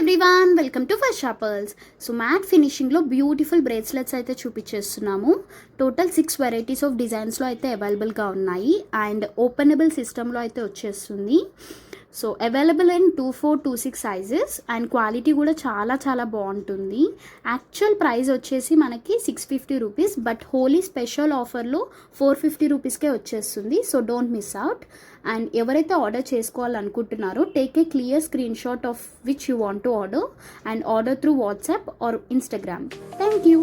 Everyone, welcome to first shoppers. So matte ఫినిషింగ్లో beautiful bracelets అయితే చూపించేస్తున్నాము. టోటల్ 6 వెరైటీస్ ఆఫ్ డిజైన్స్లో అయితే అవైలబుల్గా ఉన్నాయి అండ్ ఓపెనబుల్ సిస్టంలో అయితే వచ్చేస్తుంది. So available in 24, 26 sizes and quality కూడా చాలా బాగుంటుంది. యాక్చువల్ ప్రైస్ వచ్చేసి మనకి 650 రూపీస్, బట్ హోలీ స్పెషల్ ఆఫర్లో 450 రూపీస్కే వచ్చేస్తుంది. So don't miss out. And ఎవరైతే ఆర్డర్ చేసుకోవాలనుకుంటున్నారో take a clear screenshot of which you want to order and order through WhatsApp or Instagram. Thank you.